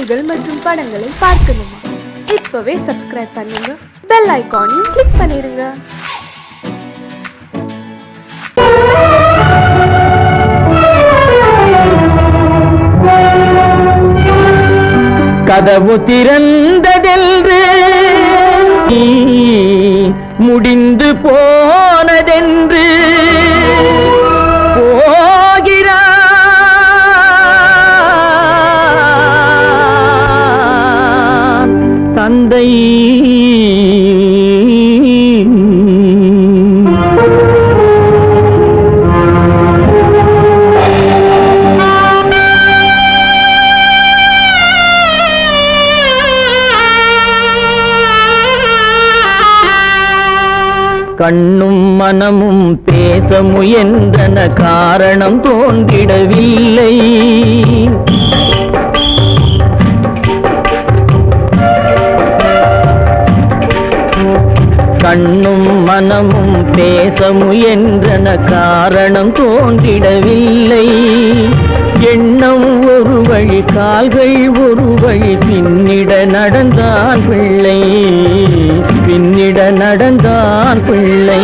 செய்திகள் மற்றும் படங்களை பார்க்கணுமா? இப்பவே சப்ஸ்கிரைப் பண்ணுங்க, பெல் ஐகானையும் கிளிக் பண்ணிருங்க. கதவு திறந்ததென்று முடிந்து போனதென்று போகிறான் தந்தை. கண்ணும் மனமும் பேச முயன்றன, காரணம் தோன்றிடவில்லை. கண்ணும் மனமும் பேச முயன்றன, காரணம் தோன்றிடவில்லை. எண்ணம் ஒரு வழி, கால்கள் ஒரு வழி, பின்னிட நடந்தான் பிள்ளை, பின்னிட நடந்தான் பிள்ளை.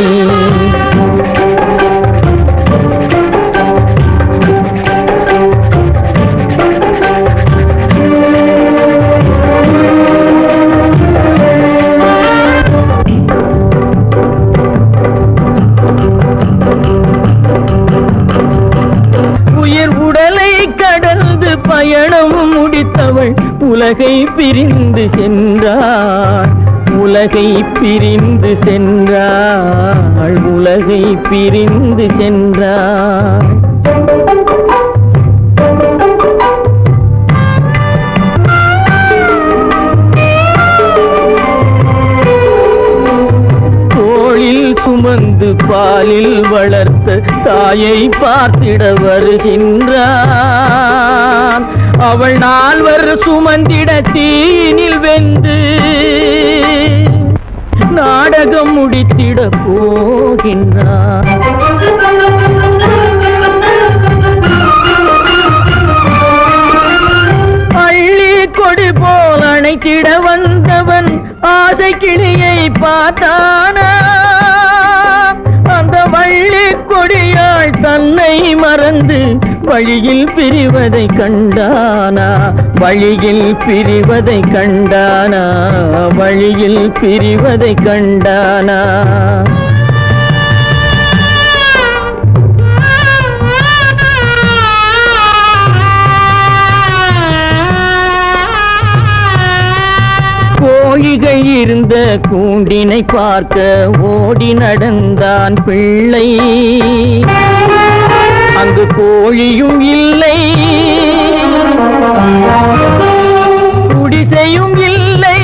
பயணம் முடித்தவள் உலகை பிரிந்து சென்றாள், உலகை பிரிந்து சென்றாள், உலகை பிரிந்து சென்றாள். தோளில் சுமந்து பாலில் வளர்த்த தாயை பார்த்திட வருகின்றான். அவள் 4 சுமந்திட தீனில் வெந்து நாடகம் முடித்திட போகின்றான். அள்ளி கொடி போல் அணைத்திட வந்தவன் ஆசை கிளியை பார்த்தானா? அந்த வள்ளி கொடியாள் தன்னை மறந்து வழியில் பிரிவதை கண்டானா? வழியில் பிரிவதை கண்டானா? வழியில் பிரிவதை கண்டானா? கோழிகள் இருந்த கூண்டினை பார்க்க ஓடி நடந்தான் பிள்ளை. அங்கு கோழியும் இல்லை, குடிசையும் இல்லை,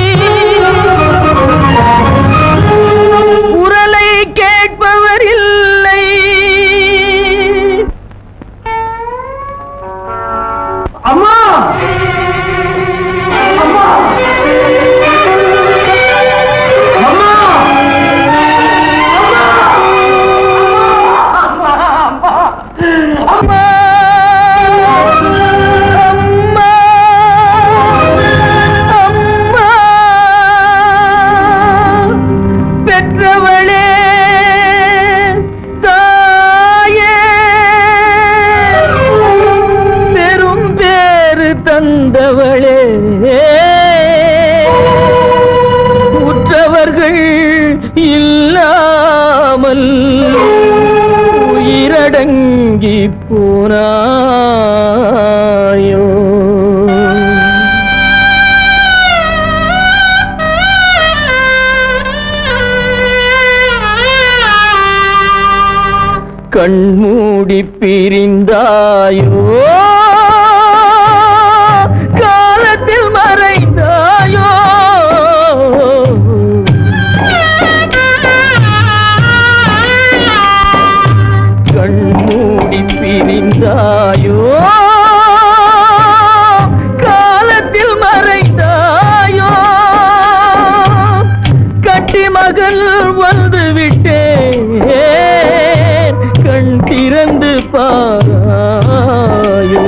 குரலை கேட்பவர் இல்லை. அம்மா, அம்மா, தந்தவளே, உற்றவர்கள் இல்லாமல் உயிரடங்கி போனாயோ. கண்மூடி பிரிந்தாயோ, காலத்தில் மறைந்தாயோ. கண்மூடி பிரிந்தாயோ, காலத்தில் மறைந்தாயோ. கட்டி மகள் வந்து விட்டேன், கண் திறந்து பாராயோ.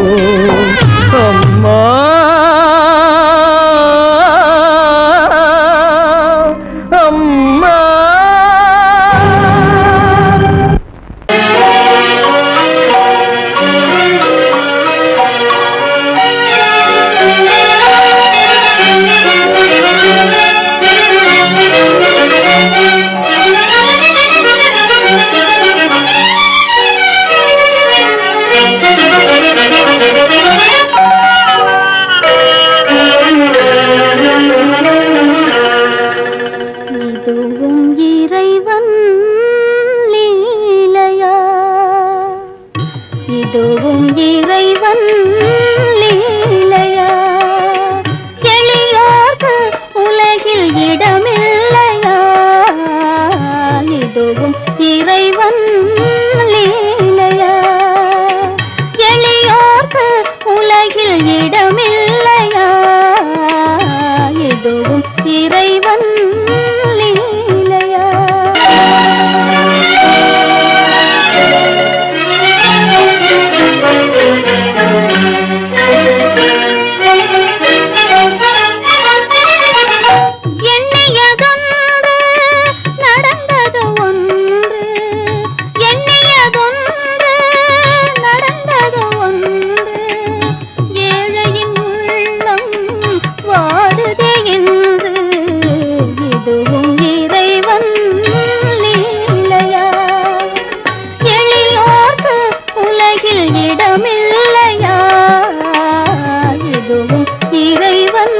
இறைவன்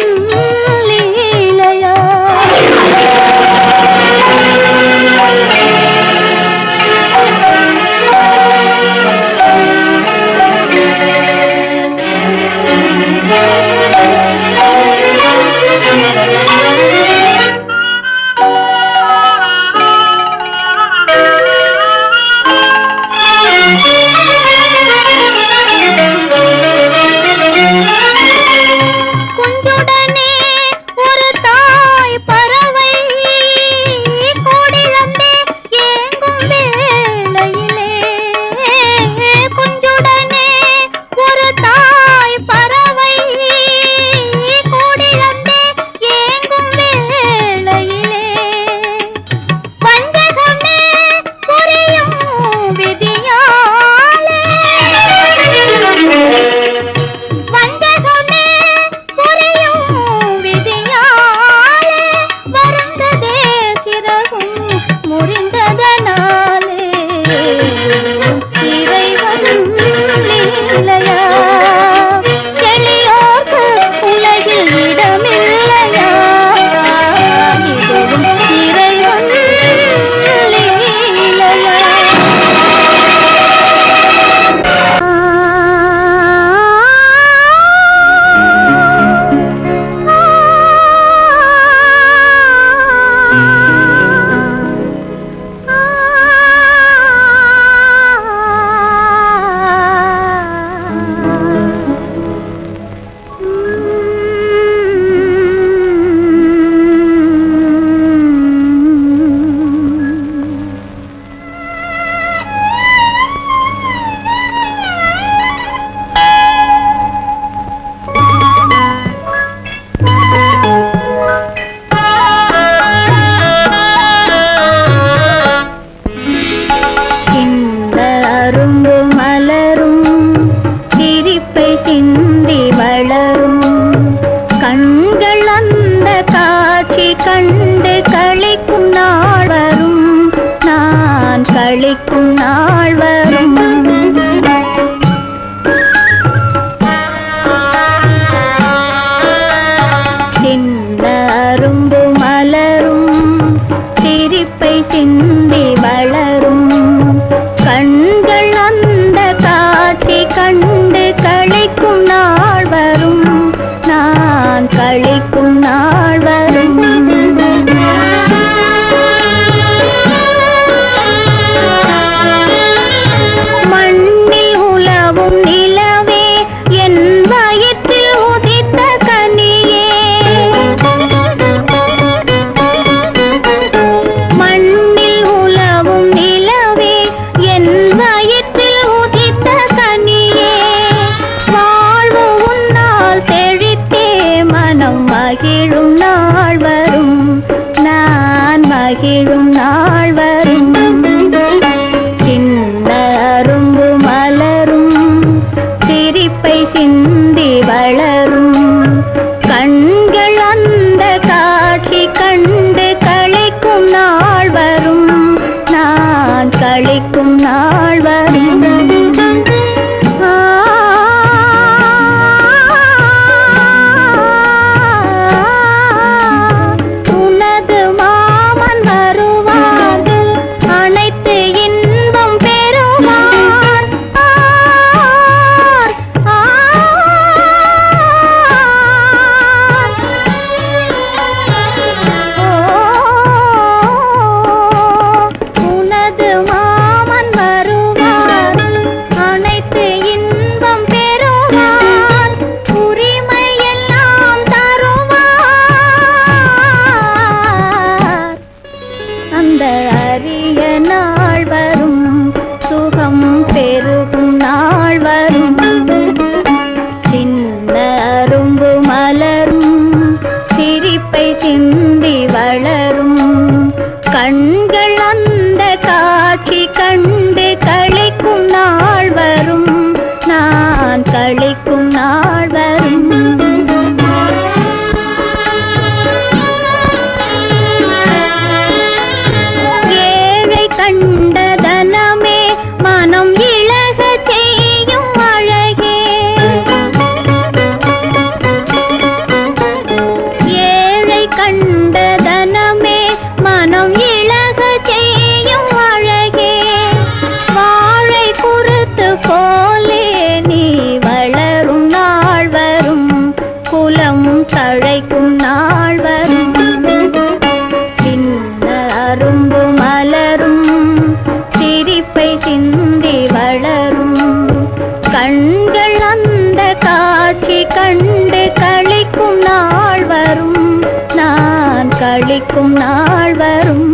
லீலையா களிக்கும் நாள் வரும் சின்ன அரும்பு மலரும் சிரிப்பை சிந்தி வளரும் கண்கள் அந்த காட்சி கண்டு களிக்கும் நாள் வரும் நான் களிக்கும் நாள் வரும் நிலவே என் வயிற்றில் உதித்த கனியே மண்ணில் உலவும் நிலவே என் வயிற்றில் உதித்த கனியே வாழ்வு உன்னால் செழித்தே மனம் மகிழும் நாள் வரும் நான் மகிழும் நாள் வரும் சின்ன அரும்பு மலரும் சிரிப்பை சிந்தி வளரும் கண்கள் அந்த காட்சி கண்டு களிக்கும் நாள் வரும் நான் களிக்கும் நாள் வரும் உனது மாமன் வருவார் அனைத்து இன்பம் பெறுவார் உனது மாமன் வருவார் அனைத்து இன்பம் பெறுவார் உரிமை எல்லாம் தருவார் அந்த அரிய நாள் வரும் சுகம் பெருகும் நாள் வரும் சின்ன அரும்பு மலரும் சிரிப்பை சிந்தி வளரும் கண்கள் அந்த காட்சி கண்டு களிக்கும் நாள் வரும் நான் களிக்கும் நாள் வரும் ஏழை கண்ட தனமே மனம் இழக செய்யும் அழகே மனம் தழைக்கும் நாள் வரும். சின்ன அரும்பு மலரும் சிரிப்பை சிந்தி வளரும். கண்கள் அந்த காட்சி கண்டு களிக்கும் நாள் வரும். நான் களிக்கும் நாள் வரும்.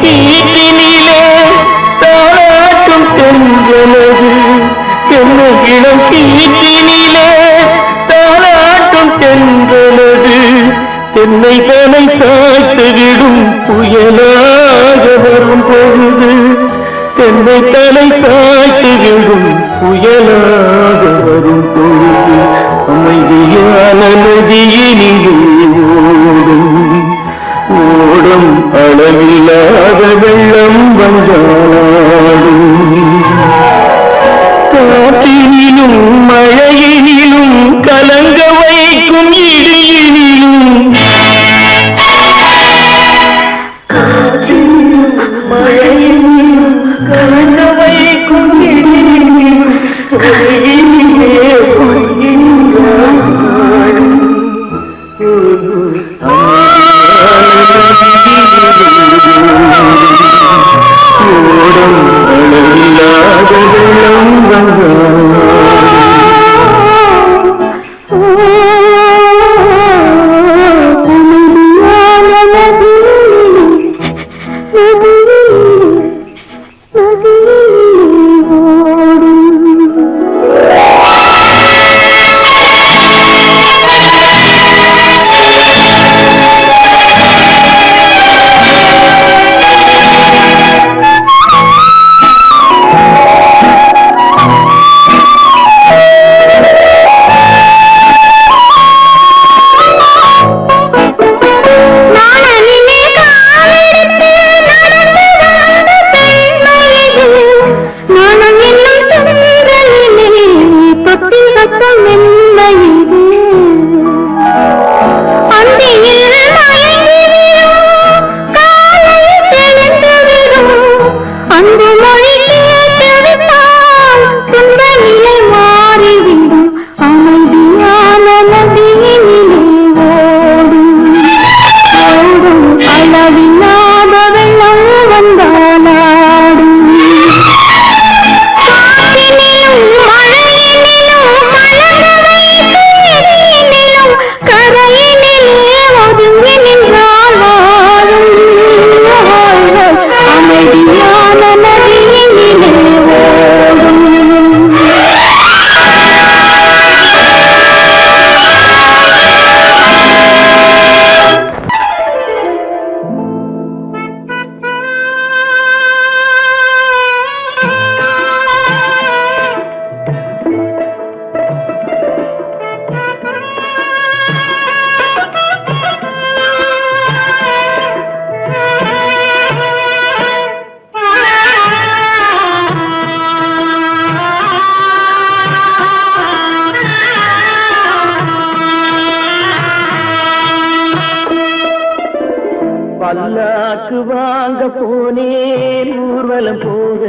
கீற்றினிலே தாளாட்டும் தென்றலது தென்னுகிடம் கீற்றினிலே தாளாட்டும் தென்றலது தென்னை தலை சாய்த்துவிடும் புயலாக வரும் பொழுது தென்னை தலை சாய்த்துவிடும் புயலாக வரும் பொழுது அமைதியான நதியினிலே ஓடும் ஓடும் அளவில்லாத வெள்ளம் வந்தாடும் காற்றினிலும் மழையினிலும் கலங்க வைக்கும் இடியினிலும் காற்றினிலும் மழையினிலும் கலங்க வைக்கும் இடியினிலும் பொய்யினிலே பொய்யினாடும் ஓடும் அளவில்லாத வெள்ளம் வந்தாடும் பல்லாக்கு வாங்க போனேன் ஊர்வலம் போக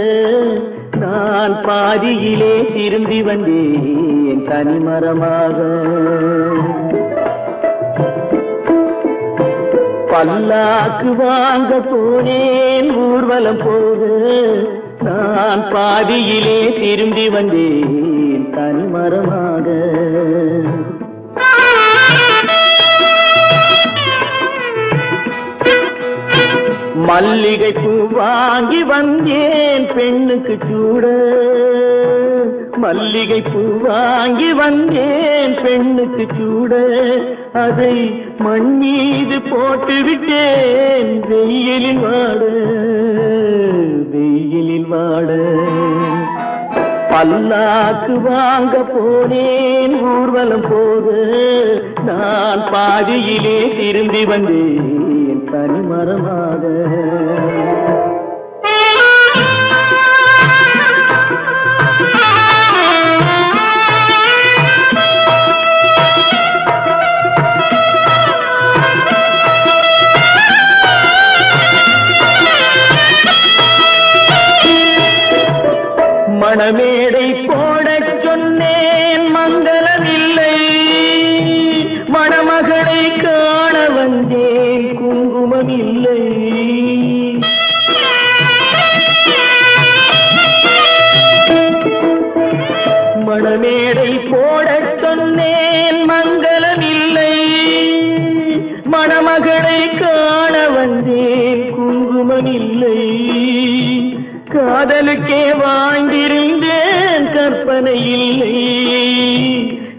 நான் பாதியிலே திரும்பி வந்தேன் தனிமரமாக பல்லாக்கு வாங்க போனேன் ஊர்வலம் போக நான் பாதியிலே திரும்பி வந்தேன் தனிமரமாக மல்லிகை பூ வாங்கி வந்தேன் பெண்ணுக்கு சூட மல்லிகை பூ வாங்கி வந்தேன் பெண்ணுக்கு சூட அதை மண் மீது போட்டு விட்டேன் வெயிலில் வாட பல்லாக்கு வாங்க போனேன் ஊர்வலம் போக நான் பாதியிலே திரும்பி வந்தேன் தனிமரமாக மணமேடை போடச் சொன்னேன் மங்களமில்லை மணமகளை காண வந்தேன் குங்குமமில்லை மணமேடை போடச் சொன்னேன் மங்களமில்லை மணமகளை காண வந்தேன் குங்குமமில்லை தெய்வம் இல்லை. காதலுக்கே வாழ்ந்திருந்தேன் கற்பனை இல்லை.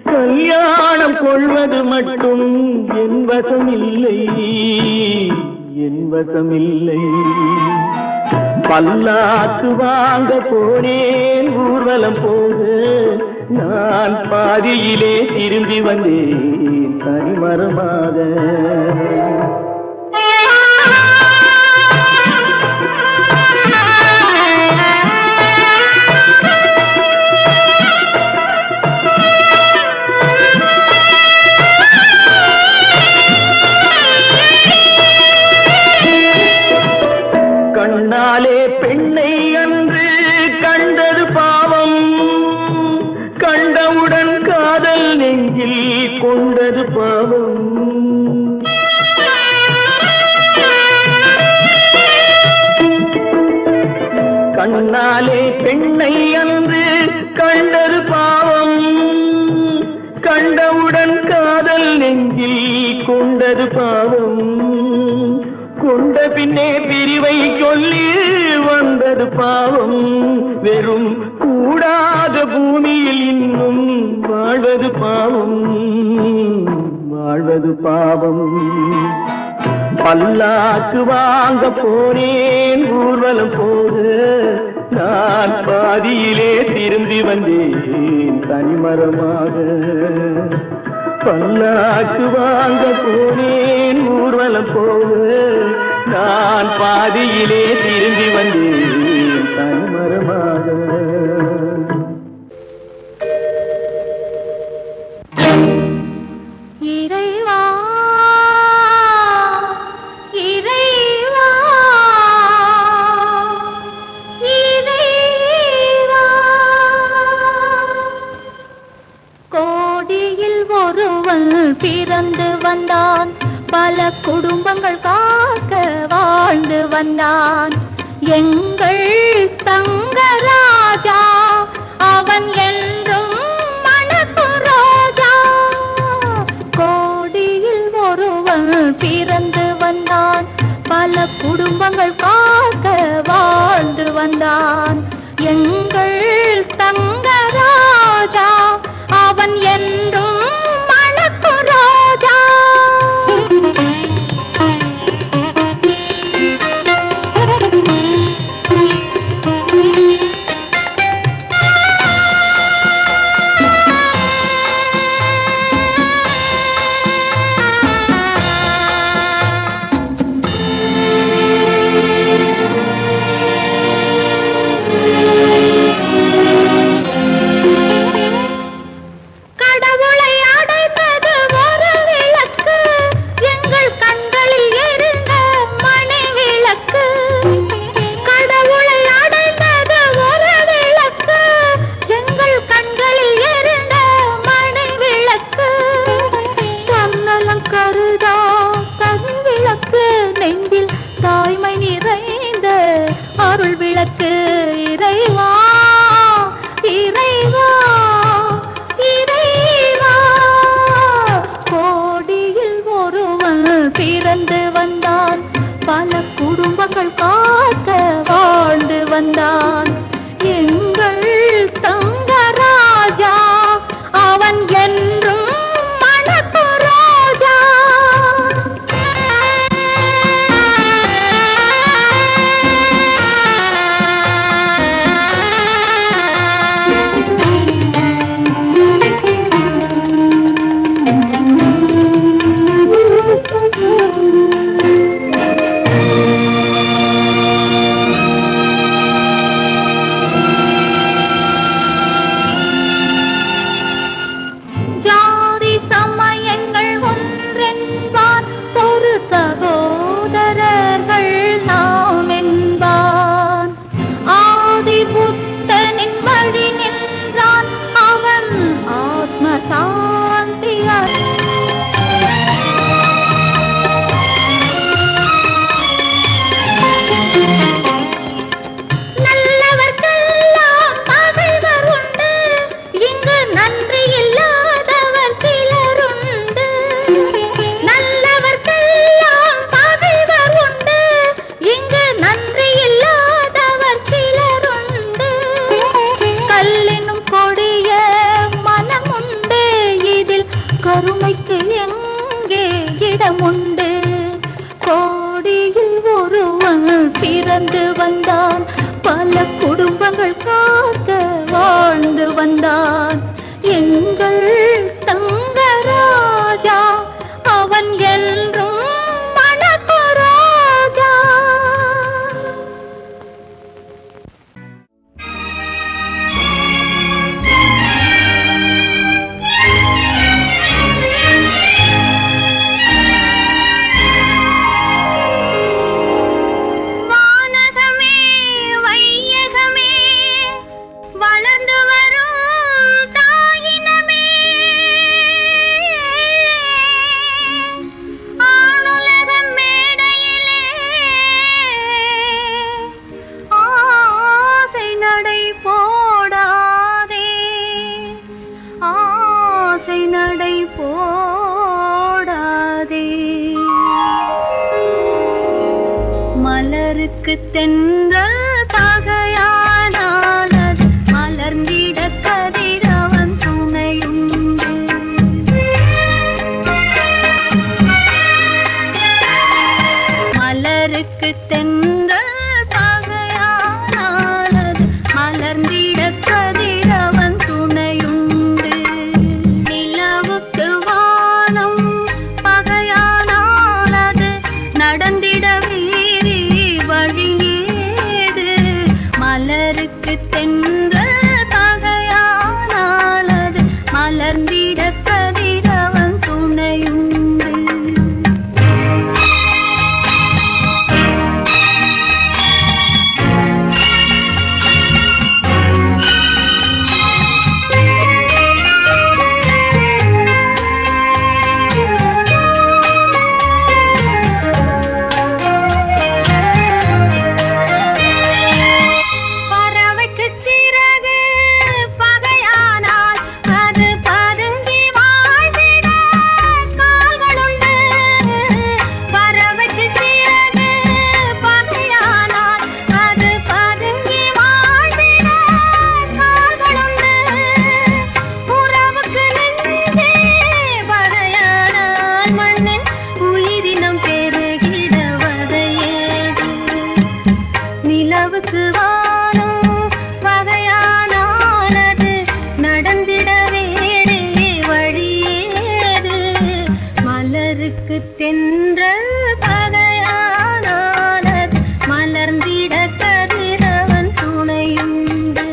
கல்யாணம் கொள்வது மட்டும் என் வசம் இல்லை, என் வசம் இல்லை. பல்லாக்கு வாங்க போனேன் ஊர்வலம் போக, நான் பாதியிலே திரும்பி வந்தேன் தனிமரமாக. கண்ணாலே பெண்ணை அன்று கண்டது பாவம், கண்டவுடன் காதல் நெஞ்சில் கொண்டது பாவம். கண்ணாலே பெண்ணை அன்று கண்டது பாவம், கண்டவுடன் காதல் நெஞ்சில் கொண்டது பாவம். கொண்ட பின்னே பிரிவை சொல்லி வந்தது பாவம். வெறும் கூடாத பூமியில் இன்னும் வாழ்வது பாவம், வாழ்வது பாவம். பல்லாக்கு வாங்க போனேன் ஊர்வலம் போக, நான் பாதியிலே திரும்பி வந்தேன் தனிமரமாக. பல்லாக்கு வாங்க போனேன் ஊர்வலம் போக, நான் பாதியிலே திரும்பி வந்தேன் தனிமரமாக. இறைவா இறைவா இறைவா, கோடியில் ஒருவன் பிறந்து வந்தான், பல குடும்பங்கள் காக்க வாழ்ந்து வந்தான். எங்கள் தங்கராஜா அவன் என்றும் மணக்கும் ரோஜா. கோடியில் ஒருவன் பிறந்து வந்தான், பல குடும்பங்கள் காக்க வாழ்ந்து வந்தான். எங்கள் தங்கராஜா அவன் என்றும் மணக்கும் ரோஜா. பிறந்து வந்தான், பல குடும்பங்கள் காக்க வாழ்ந்து வந்தான். எங்கள் தங்கராஜா அவன் என்றும் மணக்கும் ரோஜா. பிறந்து வந்தான், பல குடும்பங்கள் காக்க வாழ்ந்து வந்தான். எங்கள் தங்கராஜா அவன் என்றும் மணக்கராஜா. வானகமே வையகமே வளர்ந்து வரும் தாயினமே, ஆணுலக மேடையிலே ஆசை நடை போடாதே, ஆசை நடை போடாதே. மலருக்கு தென்றல் பகையானால் அது மலர்ந்திட கதிரவன் துணையுண்டு. மலருக்கு தென்றல் பகையானால் அது மலர்ந்திட கதிரவன் துணையுண்டு. நிலவுக்கு வானம் பகையானால் அது நடந்திட வீரி வழியேது. மலருக்கு தென்றல் பகையானால் அது மலர்ந்திட கதிரவன் துணையுண்டு. பறவைக்கு சிறகு பகையானால் அது பதுங்கி வாழ்ந்திட கால்களுண்டு. பறவைக்கு சிறகு பகையானால் அது பதுங்கி வாழ்ந்திட கால்களுண்டு. உறவுக்கு நெஞ்சே பகையானால் மண்ணின் உயிரினம் பெருகிட வதையேது. நிலவுக்கு வானம் பகையானால் அது நடந்திட வேறே வழியேது. மலருக்கு தென்றல் பகையானால் அது மலர்ந்திட கதிரவன் துணையுண்டு.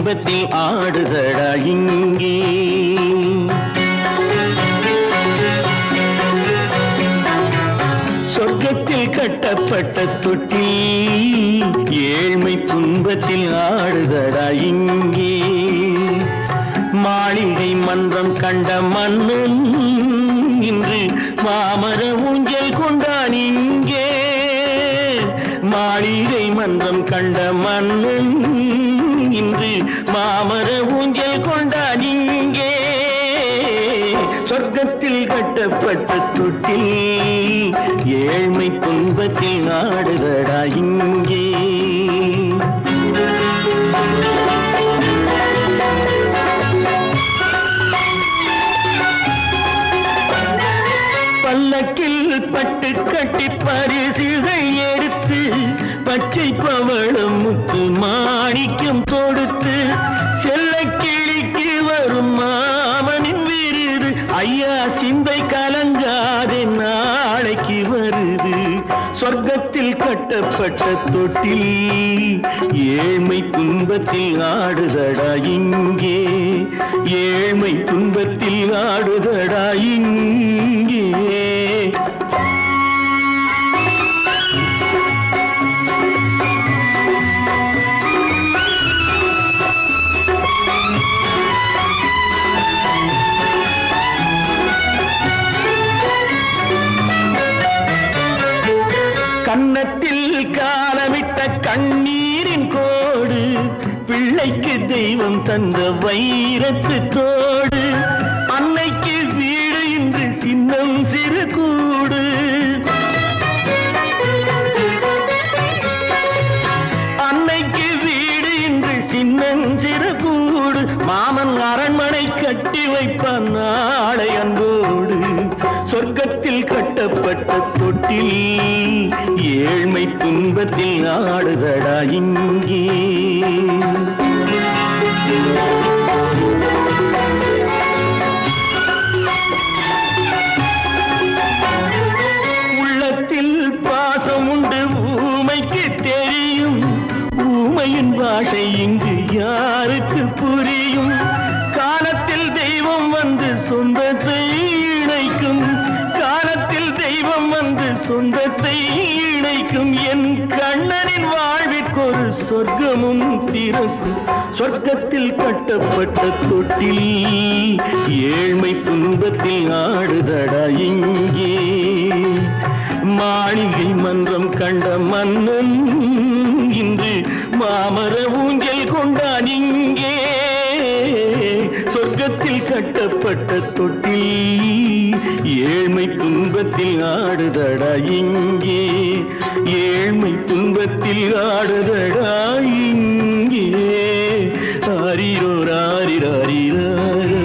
துன்பத்தில் ஆடுதடா இங்கே. சொர்க்கத்தில் கட்டப்பட்ட தொட்டில் ஏழ்மை துன்பத்தில் ஆடுதடா இங்கே. மாளிகை மன்றம் கண்ட மன்னன் இன்று மாமர ஊஞ்சல் கொண்டான் இங்கே. மாளிகை மன்றம் கண்ட மன்னன் இன்று மாமர ஊஞ்சல் கொண்டான் இங்கே. சொர்க்கத்தில் கட்டப்பட்ட தொட்டில் ஏழ்மை துன்பத்தில் ஆடுதடா இங்கே. பல்லக்கில் பட்டு கட்டி பரிசுகள் எடுத்து பச்சை பவளம் முத்து மாணிக்கம் தொடுத்து செல்ல கிளிக்கு வரும் மாமனின் விருது. ஐயா சிந்தை கலங்காதே நாளைக்கு வருது. சொர்க்கத்தில் கட்டப்பட்ட தொட்டில் ஏழ்மை துன்பத்தில் ஆடுதடா இங்கே. ஏழ்மை துன்பத்தில் ஆடுதடா இங்கே. கன்னத்தில் காலமிட்ட கண்ணீரின் கோடு பிள்ளைக்கு தெய்வம் தந்த வைரத்து தோடு. அன்னைக்கு வீடு இன்று சின்னம் சிறு கூடு. அன்னைக்கு வீடு இன்று சின்னம் சிறு கூடு. மாமன் அரண்மனை கட்டி வைப்பான் நாளை அன்போடு. சொர்க்கத்தில் கட்டப்பட்ட தொட்டில் ஏழ்மை துன்பத்தில் ஆடுதடா இங்கே. உள்ளத்தில் பாசம் உண்டு ஊமைக்கு தெரியும். ஊமையின் பாஷை இங்கு யாருக்கு புரியும்? காலத்தில் தெய்வம் வந்து சொந்தத்தை இணைக்கும். காலத்தில் தெய்வம் வந்து சொந்தத்தை இணைக்கும். என் கண்ணனின் வாழ்விற்கொரு சொர்க்கமும் திறக்கும். சொர்க்கத்தில் கட்டப்பட்ட தொட்டில் ஏழ்மை துன்பத்தில் ஆடுதடா இங்கே. மாளிகை மன்றம் கண்ட மன்னன் இன்று மாமர ஊஞ்சல் கொண்டான் இங்கே. சொர்க்கத்தில் கட்டப்பட்ட தொட்டில் ஏழ்மை துன்பத்தில் ஆடுதடா இங்கே. ஏழ்மை துன்பத்தில் ஆடுதடா இங்கே. ஆரிரோ ராரிராரிராரோ,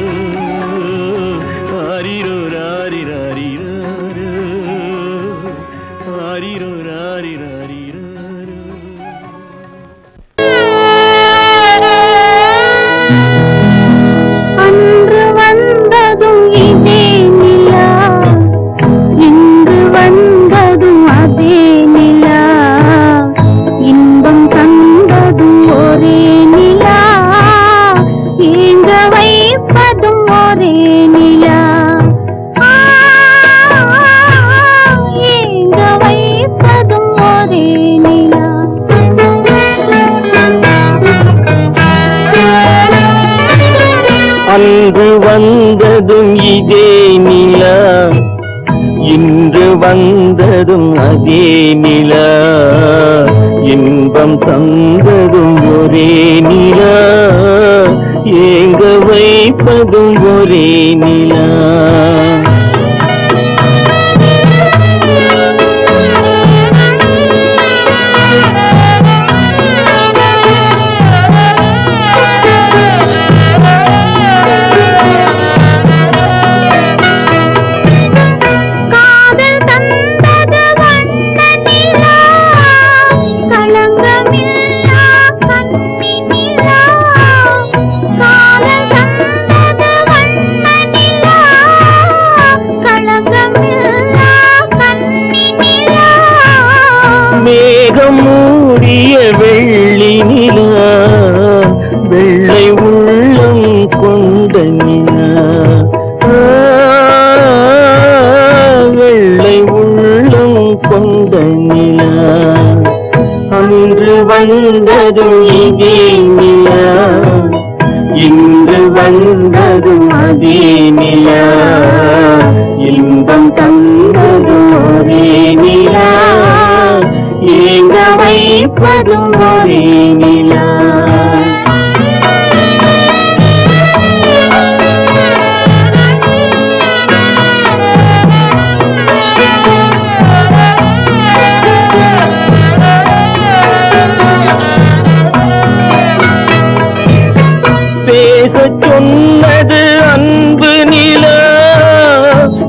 ஆரிரோ ராரிராரிராரோ, ஆரிரோ ராரிராரிராரோ. அன்று வந்ததும் இதே நிலா, இன்று வந்ததும் அதே நிலா. இன்பம் தந்ததும் ஒரே நிலா, ஏங்க வைப்பதும் ஒரே நிலா. ஏங்க வைப்பதும் ஒரே நிலா. அன்று வந்ததும் இதே நிலா, இன்று வந்ததும் அதே நிலா. இன்பம் தந்ததும் ஒரே நிலா, ஏங்க வைப்பதும் ஒரே நிலா. வந்ததும் இதே நிலா, இன்று வந்ததும் அதே நிலா, இன்பம் தந்ததும் ஒரே நிலா, ஏங்க வைப்பதும் ஒரே நிலா. பேசச் சொன்னது அன்பு நிலா,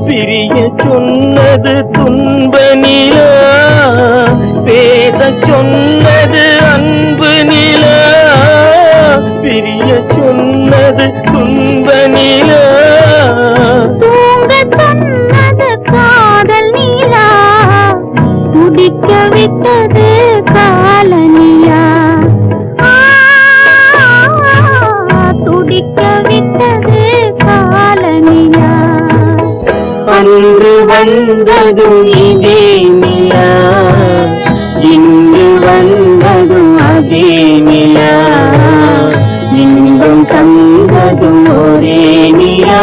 பிரிய சொன்னது துன்ப நிலா. பேசச் சொன்னது அன்பு நிலா, பிரிய சொன்னது துன்ப நிலா. தூங்க சொன்னது காதல் நிலா, துடிக்க விட்டது கால நிலா. துடிக்க விட்டது கால நிலா. அன்று வந்ததும் இதே நிலா, இன்று வந்ததும் அதே நிலா, இன்பம் தந்ததும் ஒரே நிலா,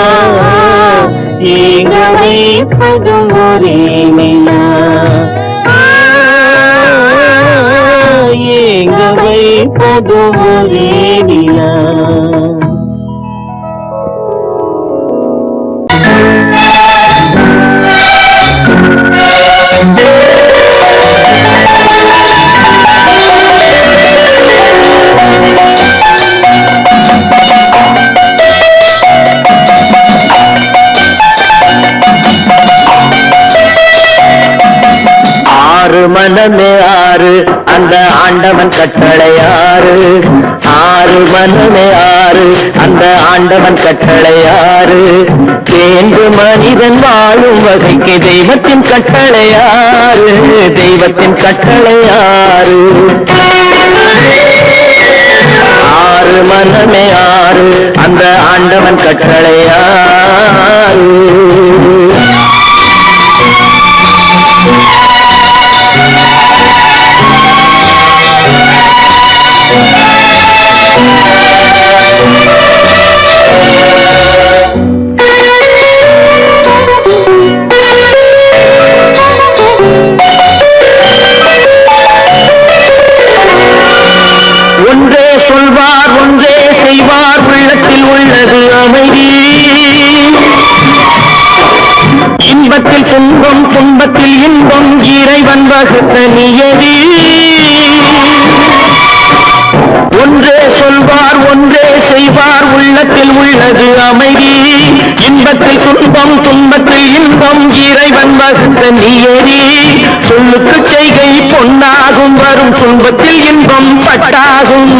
ஏங்க வைப்பதும் ஒரே நிலா. ஏங்க வைப்பதும் ஒரே நிலா. மனமே ஆறு, அந்த ஆண்டவன் கட்டளை ஆறு. ஆறு மனமே ஆறு, அந்த ஆண்டவன் கட்டளை ஆறு. தேர்ந்து மனிதன் வாழும் வகைக்கு தெய்வத்தின் கட்டளை ஆறு, தெய்வத்தின் கட்டளை ஆறு. ஆறு மனமே ஆறு, அந்த ஆண்டவன் கட்டளை ஆறு. ஒன்றே சொல்வார் ஒன்றே செய்வார், உள்ளத்தில் உள்ளது அமைதி. இன்பத்தில் துன்பம் துன்பத்தில் இன்பம், இறைவன் வகுத்த நியதி. ஒன்றே சொல்வார் ஒன்றே செய்வார், உள்ளத்தில் உள்ளது அமைதி. இன்பத்தில் துன்பம் துன்பத்தில் இன்பம், இறைவன் வகுத்த நியதி. சொல்லுக்கு செய்கை பொன்னாகும், வரும் துன்பத்தில் இன்பம் பட்டாகும்.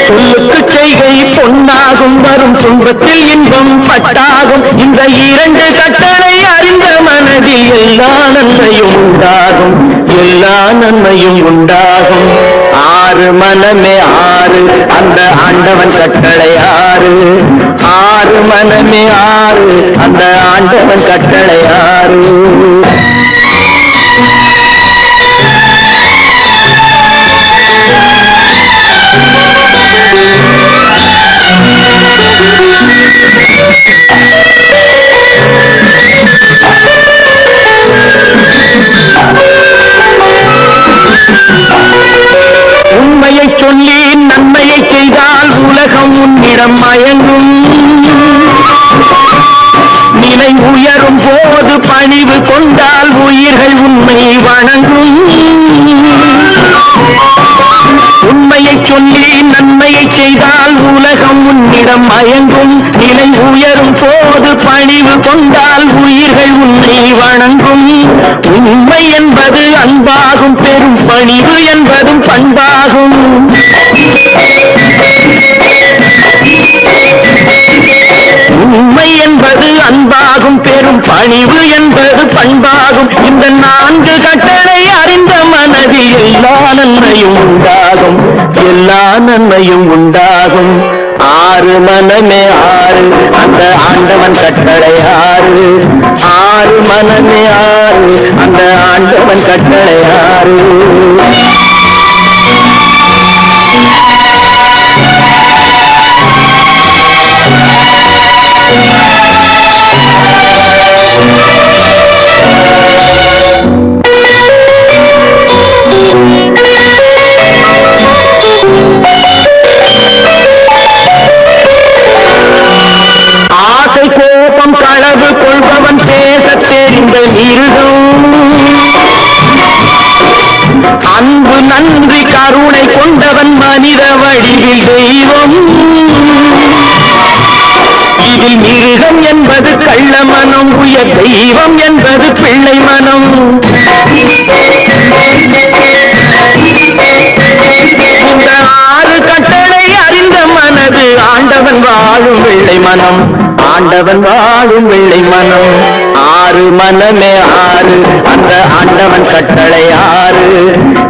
சொல்லுக்கு செய்கை பொன்னாகும், வரும் துன்பத்தில் இன்பம் பட்டாகும். இந்த இரண்டு கட்டளை அறிந்த மனதில் எல்லா நன்மையும் உண்டாகும், எல்லா நன்மையும் உண்டாகும். ஆறு மனமே ஆறு, அந்த ஆண்டவன் கட்டளை ஆறு. ஆறு மனமே ஆறு, அந்த ஆண்டவன் கட்டளை ஆறு. உண்மையை சொல்லி நன்மையை செய்தால் உலகம் உன்னிடம் மயங்கும். நிலை உயரும் போது பணிவு கொண்டால் உயிர்கள் உண்மை வணங்கும். உண்மையை சொல்லி நன்மையை செய்தால் உலகம் உன்னிடம் மயங்கும். நிலை உயரும் போது பணிவு கொண்டால் உயிர்கள் உன்னை வணங்கும். உண்மை என்பது அன்பாகும், பெரும் பணிவு என்பதும் பண்பாகும். உண்மை என்பது அன்பாகும், பெரும் பணிவு என்பது பண்பாகும். இந்த நான்கு கட்டளை அறிந்த மனதில் எல்லா நன்மையும் உண்டாகும், எல்லா நன்மையும் உண்டாகும். ஆறு மனமே ஆறு அந்த ஆண்டவன் கட்டளை ஆறு. ஆறு மனமே ஆறு அந்த ஆண்டவன் கட்டளை ஆறு. ஆசை கோபம் களவு கொள்பவன் பேச தெரிந்த மிருகம். அன்பு நன்றி கருணை கொண்டவன் மனித வடிவில் தெய்வம். இதில் மிருகம் என்பது கள்ள மனம், உயர் தெய்வம் என்பது பிள்ளை மனம். இந்த ஆறு கட்டளை அறிந்த மனது ஆண்டவன் வாழும் வெள்ளை மனம். ஆண்டவன் வாழும் வெள்ளை மனம். ஆறு மனமே ஆறு அந்த ஆண்டவன் கட்டளை ஆறு.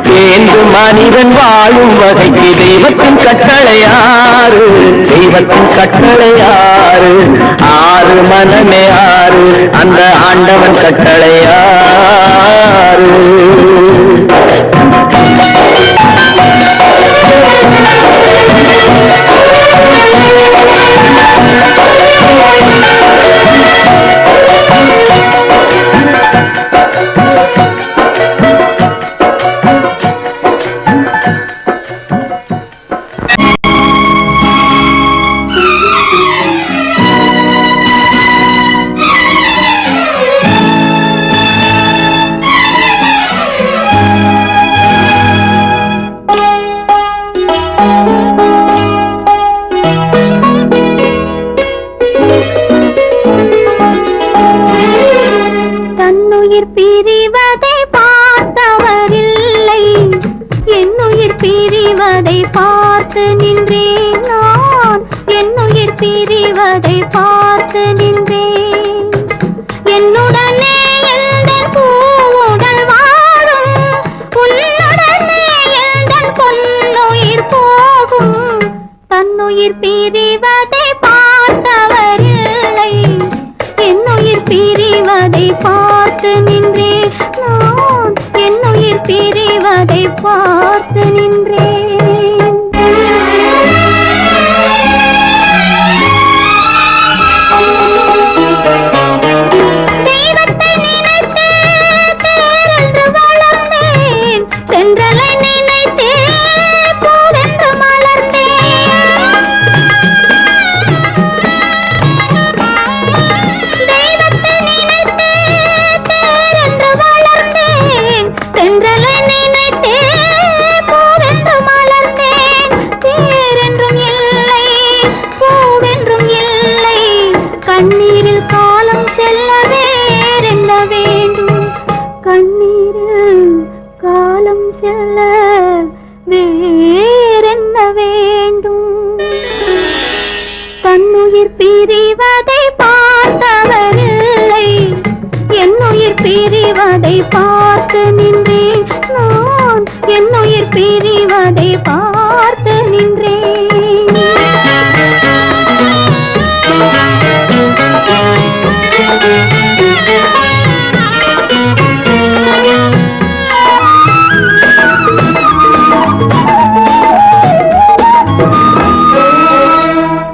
தேர்ந்து மனிதன் வாழும் வகைக்கு தெய்வத்தின் கட்டளை ஆறு. தெய்வத்தின் கட்டளை ஆறு. ஆறு மனமே ஆறு அந்த ஆண்டவன் கட்டளை ஆறு. தன்னுயிர் பிரிவதை பார்த்தவரில்லை, என்னுயிர் பிரிவதை பார்த்து நின்றேன் நான். என்னுயிர் பிரிவதை பார்த்து நின்றேன். என்னுடனே எந்தன் பூவுடல் வாழும், உன்னுடனே எந்தன் பொன்னுயிர் போகும். தன்னுயிர் பிரிவதை பார்த்தவரில்லை, என்னுயிர் பிரிவதை பார்த்து நின்றேன் நான். என்னுயிர் பிரிவதை பார்த்து நின்றேன். தெய்வத்தை நினைத்து தேரென்று வளர்ந்தேன், தென்றலை நினைத்தே பூவென்று மலர்ந்தேன். தெய்வத்தை நினைத்தே தேரென்று வளர்ந்தேன், தென்றலை நினைத்தே பூவென்று மலர்ந்தேன். தேரென்றும் இல்லை, பூவென்றும் இல்லை, கண்ணீரில் காலம் செல்ல வேறென்ன வேண்டும். கண்ணீரில் காலம் செல்ல வேறென்ன வேண்டும். தன்னுயிர் பிரிவதை பார்த்தவரில்லை, என்னுயிர் பிரிவதை பார்த்து நின்றேன் நான். என்னுயிர் பிரிவதை பார்த்து நின்றேன்.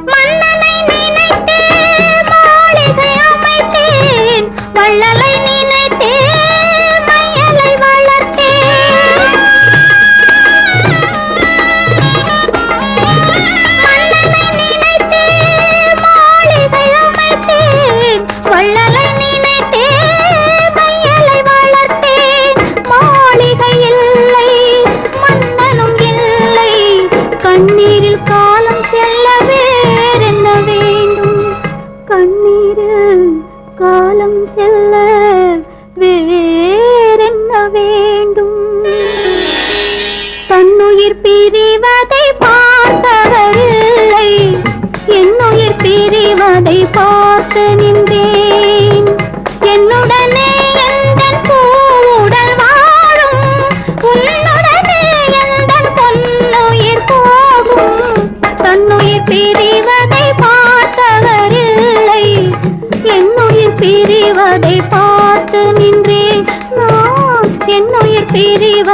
மன்னனை நினைத்தே மாளிகை அமைத்தேன், வள்ளலை நினைத்தே மையலை வளர்த்தேன்.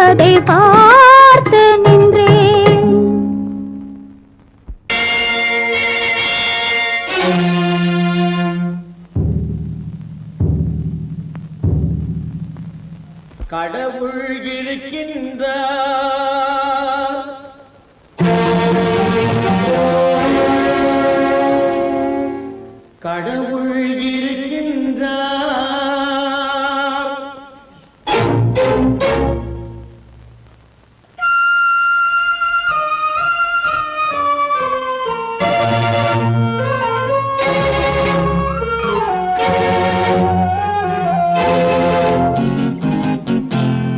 தெரிவதை பார்த்து நின்றேன். கடவுள் இருக்கின்றார், கடவுள் இருக்கின்றார்.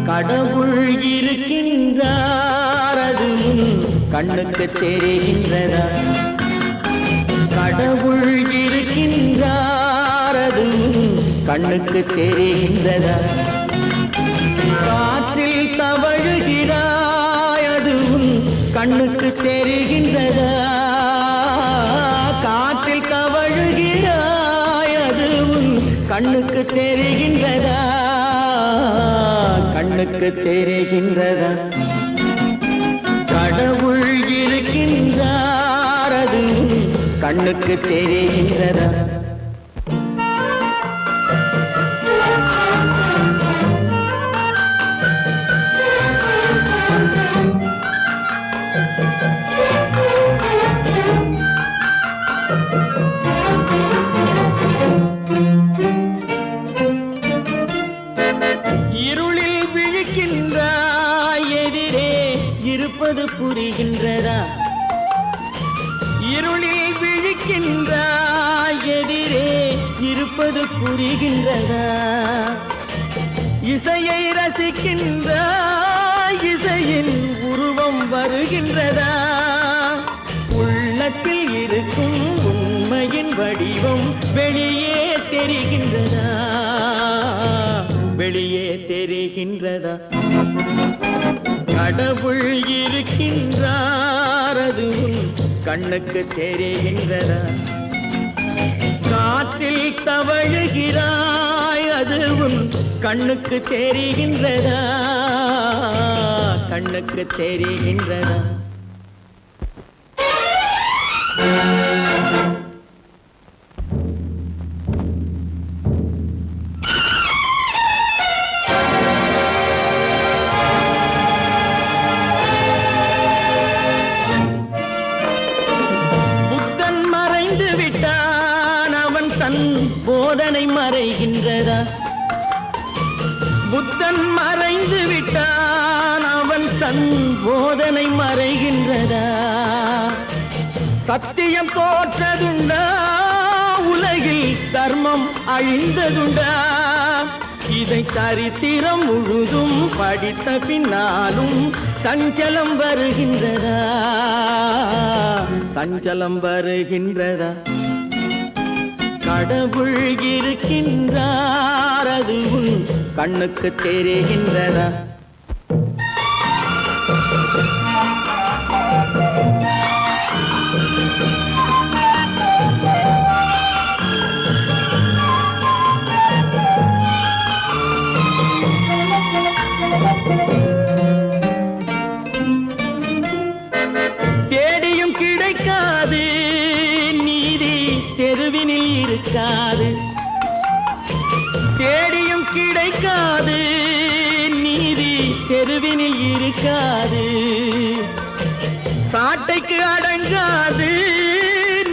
கடவுள் இருக்கின்றார், அது கண்ணுக்கு தெரிகின்றதா? கடவுள் இருக்கின்றார், அது கண்ணுக்கு தெரிகின்றதா? காற்றில் தவழுகிறாய், அது கண்ணுக்கு தெரிகின்றதா? காற்றில் தவழுகிறாய், அது கண்ணுக்கு தெரிகின்றதா? கண்ணுக்கு தெரிகின்றதா? கடவுள் இருக்கின்றார், அது கண்ணுக்கு தெரிகின்றதா? இருளில் விழிக்கின்றாய், எதிரே இருப்பது புரிகின்றதா? இருளில் விழிக்கின்றாய், எதிரே இருப்பது புரிகின்றதா? இசையை ரசிக்கின்றாய், இசையின் உருவம் வருகின்றதா? உள்ளத்தில் இருக்கும் உண்மையின் வடிவம் வெளியே தெரிகின்றதா? வெளியே தெரிகின்றதா? கடவுள் இருக்கின்றார், அது கண்ணுக்கு தெரிகின்றதா? காற்றில் தவழுகிறாய், அது கண்ணுக்கு தெரிகின்றதா? கண்ணுக்கு தெரிகின்றதா? போதனை மறைகின்றதா? புத்தன் மறைந்து விட்டான், அவன் தன் போதனை மறைகின்றதா? சத்தியம் தோற்றதுண்டா? உலகில் தர்மம் அழிந்ததுண்டா? இதை சரித்திரம் முழுதும் படித்த பின்னாலும் சஞ்சலம் வருகின்றதா? சஞ்சலம் வருகின்றதா? கடவுள் இருக்கின்றார், அது கண்ணுக்கு தெரிகின்றதா? தேடியும் கிடைக்காது நீதி, தெருவினில் இருக்காது. தேடியும் கிடைக்காது நீதி, தெருவினில் இருக்காது. சாட்டைக்கு அடங்காது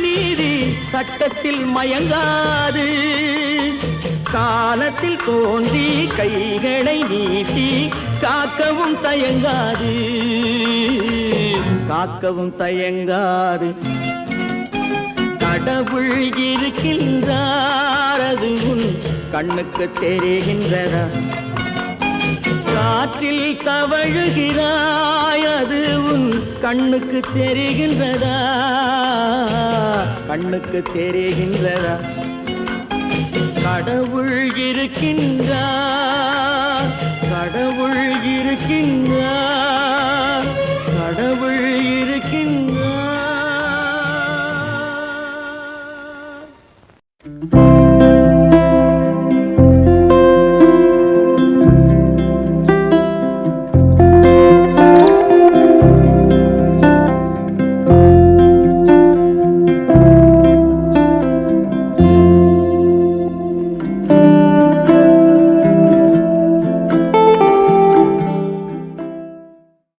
நீதி, சட்டத்தில் மயங்காது. காலத்தில் தோன்றி கைகளை நீட்டி காக்கவும் தயங்காது, காக்கவும் தயங்காது. கடவுள் இருக்கின்றார், அது கண்ணுக்கு தெரிகின்றதா? காற்றில் தவழுகிறாய், அது கண்ணுக்கு தெரிகின்றதா? கண்ணுக்கு தெரிகின்றதா? கடவுள் இருக்கின்றார், கடவுள் இருக்கின்றார்.